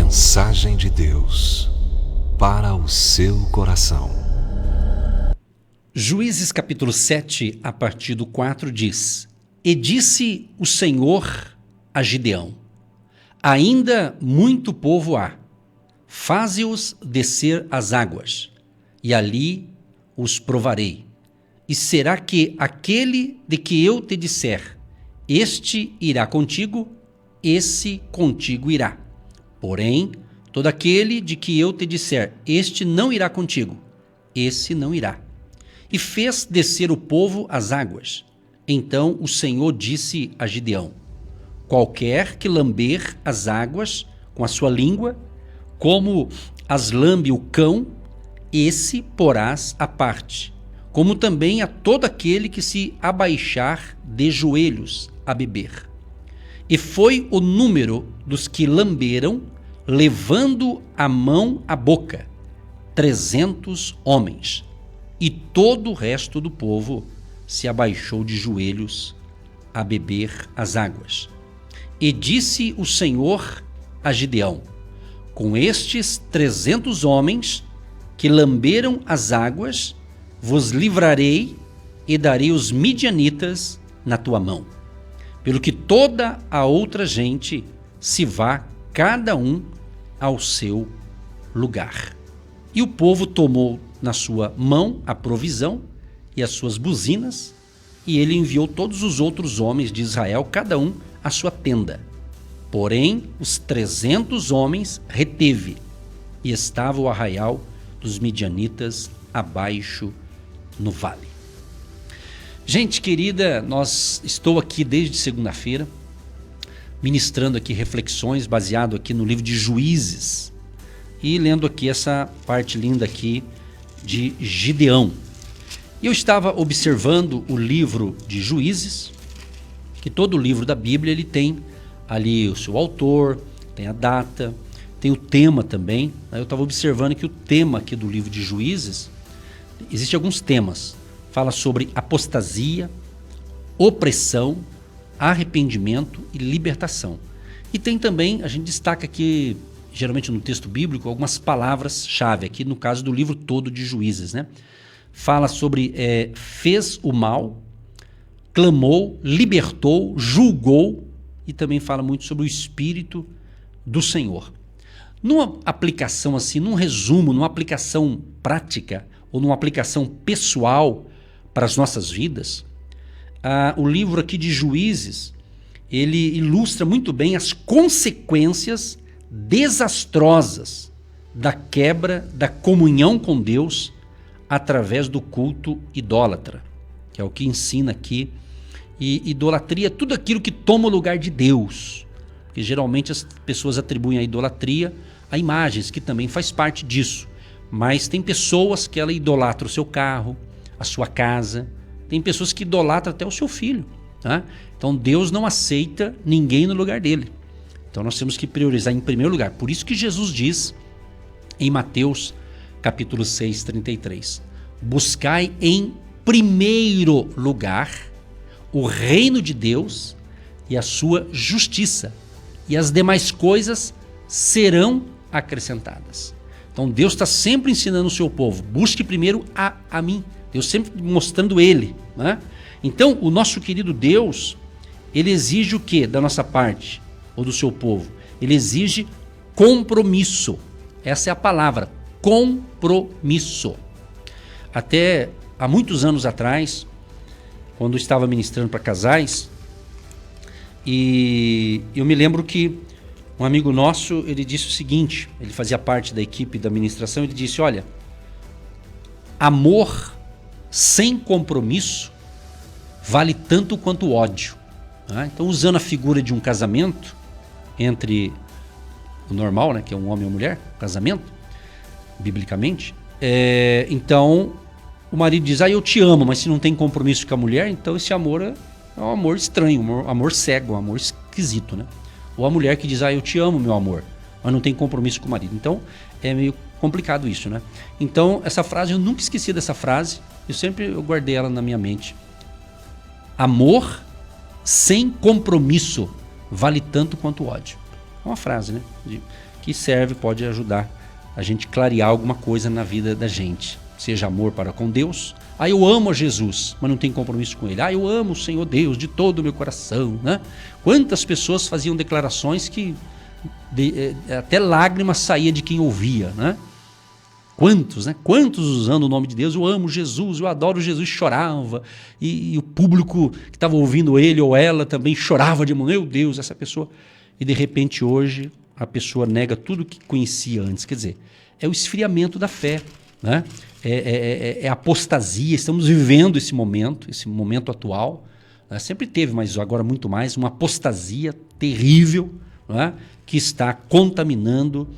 Mensagem de Deus para o seu coração. Juízes capítulo 7, a partir do 4 diz: E disse o Senhor a Gideão: Ainda muito povo há, faze-os descer as águas, e ali os provarei. E será que aquele de que eu te disser, este irá contigo, esse contigo irá. Porém, todo aquele de que eu te disser, este não irá contigo, esse não irá. E fez descer o povo às águas. Então o Senhor disse a Gideão: Qualquer que lamber as águas com a sua língua, como as lambe o cão, esse porás à parte, como também a todo aquele que se abaixar de joelhos a beber. E foi o número dos que lamberam, levando a mão à boca, 300 homens. E todo o resto do povo se abaixou de joelhos a beber as águas. E disse o Senhor a Gideão: Com estes 300 homens que lamberam as águas, vos livrarei e darei os midianitas na tua mão. Pelo que toda a outra gente se vá, cada um ao seu lugar. E o povo tomou na sua mão a provisão e as suas buzinas, e ele enviou todos os outros homens de Israel, cada um à sua tenda. Porém, os 300 homens reteve, e estava o arraial dos midianitas abaixo no vale. Gente querida, estou aqui desde segunda-feira, ministrando aqui reflexões baseado aqui no livro de Juízes e lendo aqui essa parte linda aqui de Gideão. E eu estava observando o livro de Juízes, que todo livro da Bíblia ele tem ali o seu autor, tem a data, tem o tema também. Eu estava observando que o tema aqui do livro de Juízes, existem alguns temas. Fala sobre apostasia, opressão, arrependimento e libertação. E tem também, a gente destaca aqui, geralmente no texto bíblico, algumas palavras-chave, aqui no caso do livro todo de Juízes, né? Fala sobre fez o mal, clamou, libertou, julgou, e também fala muito sobre o Espírito do Senhor. Numa aplicação assim, num resumo, numa aplicação prática ou numa aplicação pessoal para as nossas vidas, o livro aqui de Juízes, ele ilustra muito bem as consequências desastrosas da quebra da comunhão com Deus através do culto idólatra, que é o que ensina aqui. E idolatria é tudo aquilo que toma o lugar de Deus, porque geralmente as pessoas atribuem a idolatria a imagens, que também faz parte disso. Mas tem pessoas que ela idolatra o seu carro, a sua casa, tem pessoas que idolatram até o seu filho, tá? Então Deus não aceita ninguém no lugar dele. Então nós temos que priorizar em primeiro lugar. Por isso que Jesus diz em Mateus capítulo 6, 33, buscai em primeiro lugar o reino de Deus e a sua justiça, e as demais coisas serão acrescentadas. Então Deus está sempre ensinando o seu povo, busque primeiro a mim. Deus sempre mostrando ele, né? Então o nosso querido Deus, ele exige o que da nossa parte, ou do seu povo? Ele exige compromisso. Essa é a palavra, compromisso. Até há muitos anos atrás, quando eu estava ministrando para casais, e eu me lembro que um amigo nosso, ele disse o seguinte, ele fazia parte da equipe da ministração, ele disse: olha, amor sem compromisso vale tanto quanto ódio. Então, usando a figura de um casamento entre o normal, né, que é um homem e uma mulher, casamento, biblicamente, então o marido diz: eu te amo, mas se não tem compromisso com a mulher, então esse amor é um amor estranho, um amor cego, um amor esquisito, né? Ou a mulher que diz: eu te amo, meu amor, mas não tem compromisso com o marido. Então é meio complicado isso, né? Então essa frase, eu nunca esqueci dessa frase, eu guardei ela na minha mente. Amor sem compromisso vale tanto quanto ódio. É uma frase, né? Que serve, pode ajudar a gente clarear alguma coisa na vida da gente. Seja amor para com Deus. Eu amo a Jesus, mas não tenho compromisso com Ele. Eu amo o Senhor Deus de todo o meu coração, né? Quantas pessoas faziam declarações que até lágrimas saía de quem ouvia, né? Quantos, né? Quantos usando o nome de Deus, eu amo Jesus, eu adoro Jesus, chorava, e o público que estava ouvindo ele ou ela também chorava de meu Deus, essa pessoa. E de repente hoje a pessoa nega tudo que conhecia antes. Quer dizer, é o esfriamento da fé, né? É apostasia. Estamos vivendo esse momento atual, né? Sempre teve, mas agora muito mais, uma apostasia terrível, né? Que está contaminando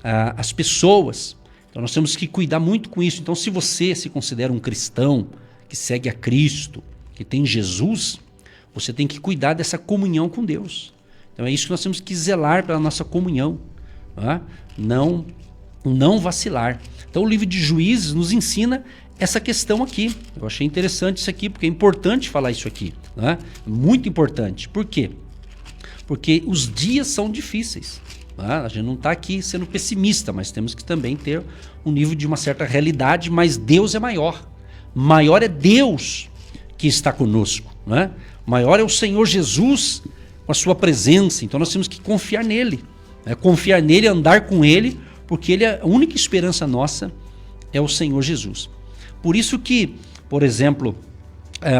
as pessoas. Então nós temos que cuidar muito com isso. Então, se você se considera um cristão que segue a Cristo, que tem Jesus, você tem que cuidar dessa comunhão com Deus. Então é isso que nós temos que zelar pela nossa comunhão, né? Não vacilar. Então o livro de Juízes nos ensina essa questão aqui. Eu achei interessante isso aqui, porque é importante falar isso aqui, né? Muito importante. Por quê? Porque os dias são difíceis. A gente não está aqui sendo pessimista, mas temos que também ter um nível de uma certa realidade, mas Deus é maior. Maior é Deus que está conosco, né? Maior é o Senhor Jesus com a sua presença. Então nós temos que confiar nele, né? Confiar nele, andar com ele, porque ele é a única esperança nossa, é o Senhor Jesus. Por isso que, por exemplo,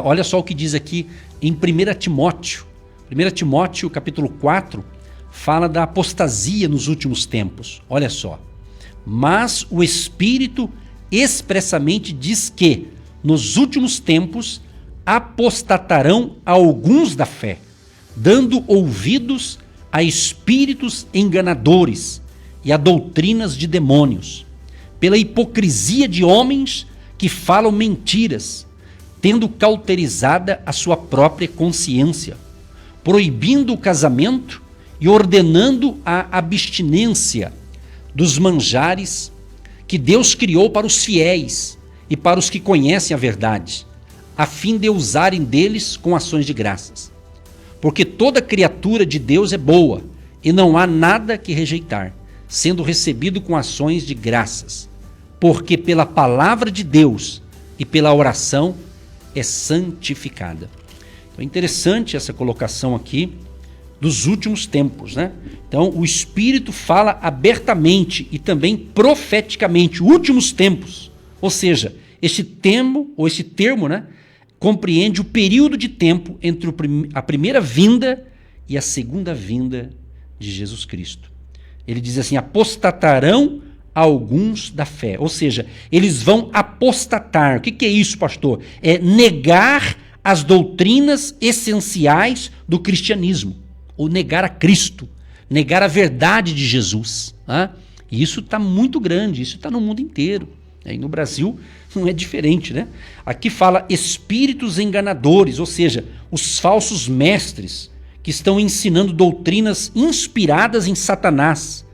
olha só o que diz aqui em 1 Timóteo. 1 Timóteo capítulo 4, fala da apostasia nos últimos tempos. Olha só. Mas o Espírito expressamente diz que nos últimos tempos apostatarão alguns da fé, dando ouvidos a espíritos enganadores e a doutrinas de demônios, pela hipocrisia de homens que falam mentiras, tendo cauterizada a sua própria consciência, proibindo o casamento e ordenando a abstinência dos manjares que Deus criou para os fiéis e para os que conhecem a verdade, a fim de usarem deles com ações de graças. Porque toda criatura de Deus é boa, e não há nada que rejeitar, sendo recebido com ações de graças, porque pela palavra de Deus e pela oração é santificada. Então é interessante essa colocação aqui dos últimos tempos, né? Então o Espírito fala abertamente e também profeticamente, últimos tempos. Ou seja, esse termo, né, compreende o período de tempo entre a primeira vinda e a segunda vinda de Jesus Cristo. Ele diz assim: apostatarão alguns da fé. Ou seja, eles vão apostatar. O que é isso, pastor? É negar as doutrinas essenciais do cristianismo, ou negar a Cristo, negar a verdade de Jesus. Né? E isso está muito grande, isso está no mundo inteiro. E no Brasil não é diferente, né? Aqui fala espíritos enganadores, ou seja, os falsos mestres que estão ensinando doutrinas inspiradas em Satanás.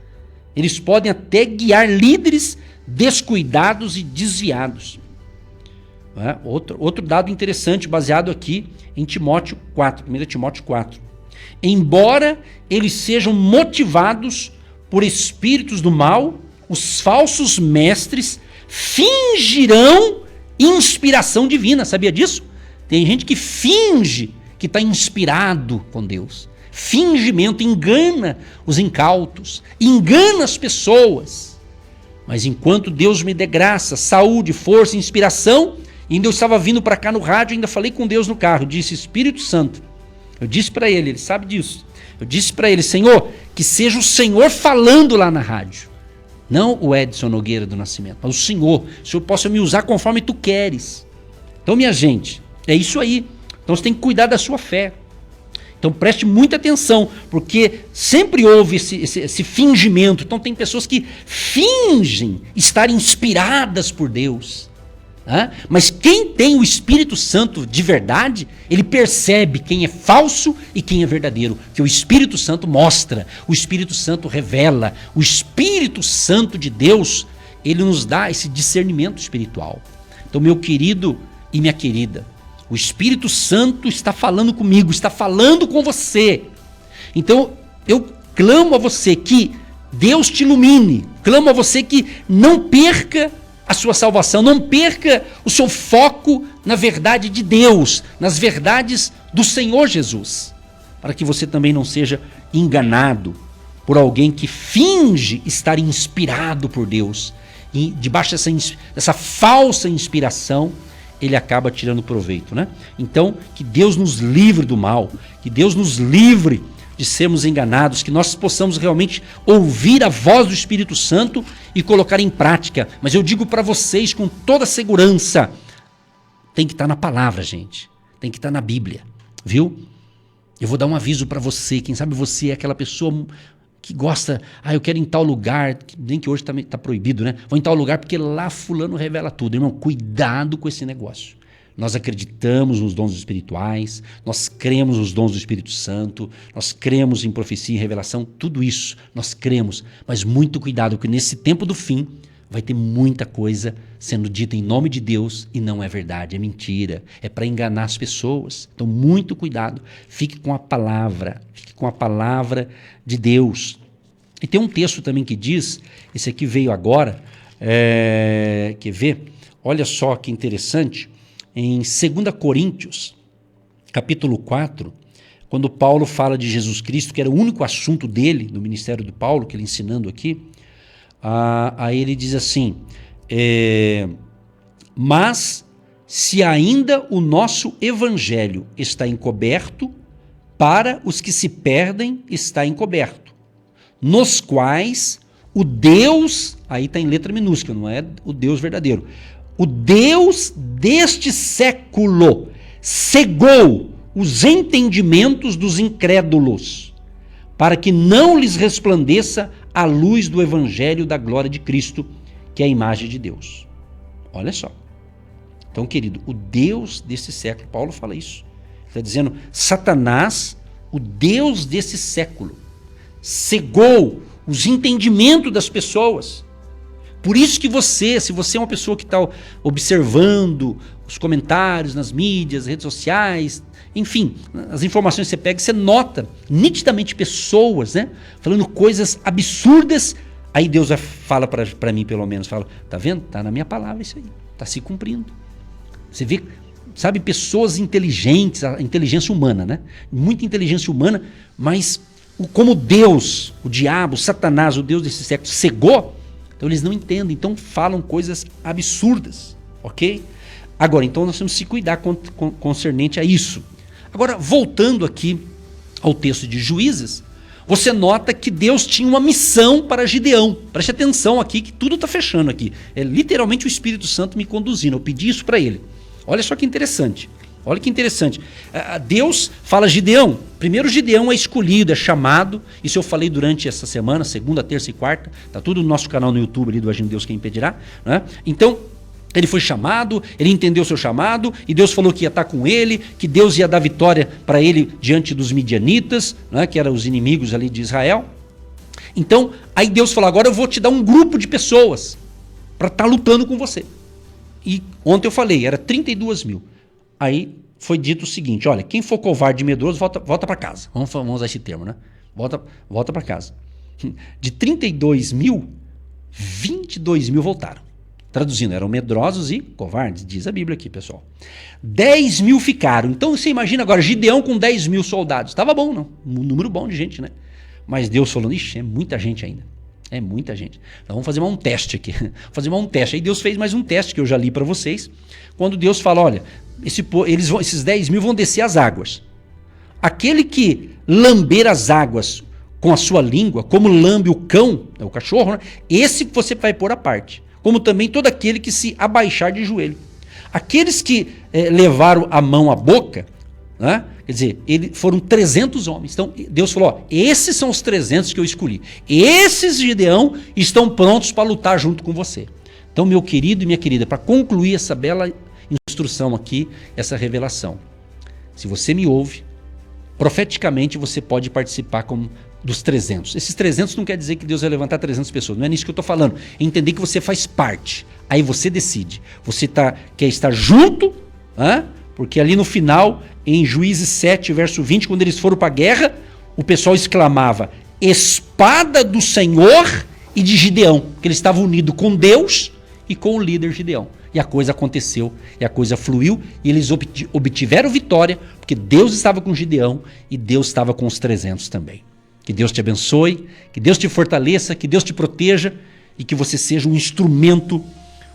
Eles podem até guiar líderes descuidados e desviados. Outro dado interessante, baseado aqui em Timóteo 4, 1 Timóteo 4. Embora eles sejam motivados por espíritos do mal, os falsos mestres fingirão inspiração divina. Sabia disso? Tem gente que finge que está inspirado com Deus. Fingimento, engana os incautos, engana as pessoas. Mas enquanto Deus me dê graça, saúde, força, inspiração, ainda eu estava vindo para cá no rádio, ainda falei com Deus no carro, disse: Espírito Santo, eu disse para ele sabe disso, eu disse para ele: Senhor, que seja o Senhor falando lá na rádio, não o Edson Nogueira do Nascimento, mas o Senhor possa me usar conforme tu queres. Então, minha gente, é isso aí. Então você tem que cuidar da sua fé. Então preste muita atenção, porque sempre houve esse fingimento. Então tem pessoas que fingem estar inspiradas por Deus. Mas quem tem o Espírito Santo de verdade, ele percebe quem é falso e quem é verdadeiro. Que o Espírito Santo mostra, o Espírito Santo revela, o Espírito Santo de Deus, ele nos dá esse discernimento espiritual. Então, meu querido e minha querida, o Espírito Santo está falando comigo, está falando com você. Então, eu clamo a você que Deus te ilumine, clamo a você que não perca a sua salvação, não perca o seu foco na verdade de Deus, nas verdades do Senhor Jesus, para que você também não seja enganado por alguém que finge estar inspirado por Deus, e debaixo dessa falsa inspiração, ele acaba tirando proveito, né? Então, que Deus nos livre do mal, que Deus nos livre de sermos enganados, que nós possamos realmente ouvir a voz do Espírito Santo e colocar em prática. Mas eu digo para vocês com toda segurança, tem que estar na palavra, gente. Tem que estar na Bíblia, viu? Eu vou dar um aviso para você, quem sabe você é aquela pessoa que gosta, eu quero ir em tal lugar, nem que hoje está proibido, né? Vou em tal lugar porque lá fulano revela tudo. Irmão, cuidado com esse negócio. Nós acreditamos nos dons espirituais, nós cremos nos dons do Espírito Santo, nós cremos em profecia e revelação, tudo isso nós cremos, mas muito cuidado, porque nesse tempo do fim vai ter muita coisa sendo dita em nome de Deus e não é verdade, é mentira, é para enganar as pessoas. Então muito cuidado, fique com a palavra de Deus. E tem um texto também que diz, esse aqui veio agora, quer ver? Olha só que interessante, em 2 Coríntios, capítulo 4, quando Paulo fala de Jesus Cristo, que era o único assunto dele, do ministério de Paulo, que ele ensinando aqui, aí ele diz assim, mas se ainda o nosso evangelho está encoberto, para os que se perdem está encoberto, nos quais o Deus, aí está em letra minúscula, não é o Deus verdadeiro, o Deus deste século cegou os entendimentos dos incrédulos, para que não lhes resplandeça a luz do evangelho da glória de Cristo, que é a imagem de Deus. Olha só. Então, querido, o Deus desse século, Paulo fala isso. Está dizendo, Satanás, o Deus desse século, cegou os entendimentos das pessoas. Por isso que se você é uma pessoa que está observando os comentários nas mídias, redes sociais, enfim, as informações que você pega, você nota nitidamente pessoas, né, falando coisas absurdas, aí Deus fala para mim, pelo menos, fala, tá vendo? Tá na minha palavra isso aí, tá se cumprindo. Você vê, sabe, pessoas inteligentes, a inteligência humana, né? Muita inteligência humana, mas como Deus, o diabo, Satanás, o Deus desse século, cegou, então eles não entendem, então falam coisas absurdas, ok? Agora, então nós temos que se cuidar concernente a isso. Agora, voltando aqui ao texto de Juízes, você nota que Deus tinha uma missão para Gideão. Preste atenção aqui que tudo está fechando aqui. É literalmente o Espírito Santo me conduzindo, eu pedi isso para ele. Olha só que interessante. Olha que interessante. Deus fala Gideão. Primeiro Gideão é escolhido, é chamado. Isso eu falei durante essa semana, segunda, terça e quarta. Está tudo no nosso canal no YouTube ali do Agindo Deus Quem Impedirá, né? Então, ele foi chamado, ele entendeu o seu chamado, e Deus falou que ia estar com ele, que Deus ia dar vitória para ele diante dos midianitas, né, que eram os inimigos ali de Israel. Então, aí Deus falou, agora eu vou te dar um grupo de pessoas para estar lutando com você. E ontem eu falei, era 32 mil. Aí foi dito o seguinte, olha, quem for covarde e medroso, volta para casa. Vamos usar esse termo, né? Volta para casa. De 32 mil, 22 mil voltaram. Traduzindo, eram medrosos e covardes, diz a Bíblia aqui, pessoal. 10 mil ficaram. Então você imagina agora, Gideão com 10 mil soldados. Estava bom, não? Um número bom de gente, né? Mas Deus falando, ixi, é muita gente ainda. É muita gente. Então vamos fazer mais um teste aqui. Aí Deus fez mais um teste que eu já li para vocês. Quando Deus fala, olha, esses 10 mil vão descer as águas. Aquele que lamber as águas com a sua língua, como lambe o cão, é o cachorro, né? Esse você vai pôr à parte. Como também todo aquele que se abaixar de joelho. Aqueles que levaram a mão à boca, né? Quer dizer, foram 300 homens. Então Deus falou, ó, esses são os 300 que eu escolhi. Esses, Gideão, estão prontos para lutar junto com você. Então, meu querido e minha querida, para concluir essa bela instrução aqui, essa revelação, se você me ouve, profeticamente você pode participar dos 300. Esses 300 não quer dizer que Deus vai levantar 300 pessoas, não é nisso que eu estou falando. É entender que você faz parte, aí você decide. Você quer estar junto, porque ali no final, em Juízes 7, verso 20, quando eles foram para a guerra, o pessoal exclamava, espada do Senhor e de Gideão, que ele estava unido com Deus e com o líder Gideão. E a coisa aconteceu, e a coisa fluiu, e eles obtiveram vitória, porque Deus estava com Gideão e Deus estava com os 300 também. Que Deus te abençoe, que Deus te fortaleça, que Deus te proteja e que você seja um instrumento,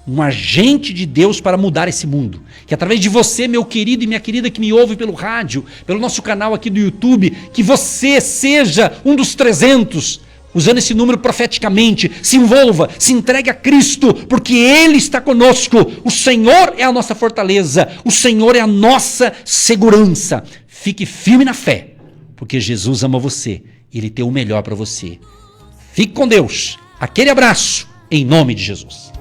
um agente de Deus para mudar esse mundo. Que através de você, meu querido e minha querida que me ouve pelo rádio, pelo nosso canal aqui do YouTube, que você seja um dos 300, usando esse número profeticamente, se envolva, se entregue a Cristo, porque Ele está conosco. O Senhor é a nossa fortaleza, o Senhor é a nossa segurança. Fique firme na fé, porque Jesus ama você e Ele tem o melhor para você. Fique com Deus. Aquele abraço, em nome de Jesus.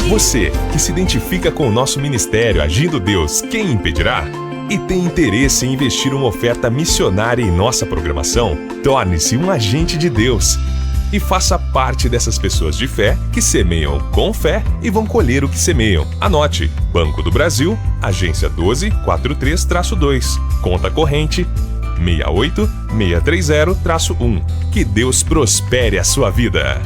Você que se identifica com o nosso ministério Agindo Deus, quem impedirá? E tem interesse em investir uma oferta missionária em nossa programação? Torne-se um agente de Deus e faça parte dessas pessoas de fé que semeiam com fé e vão colher o que semeiam. Anote: Banco do Brasil, agência 1243-2, conta corrente 68630-1. Que Deus prospere a sua vida.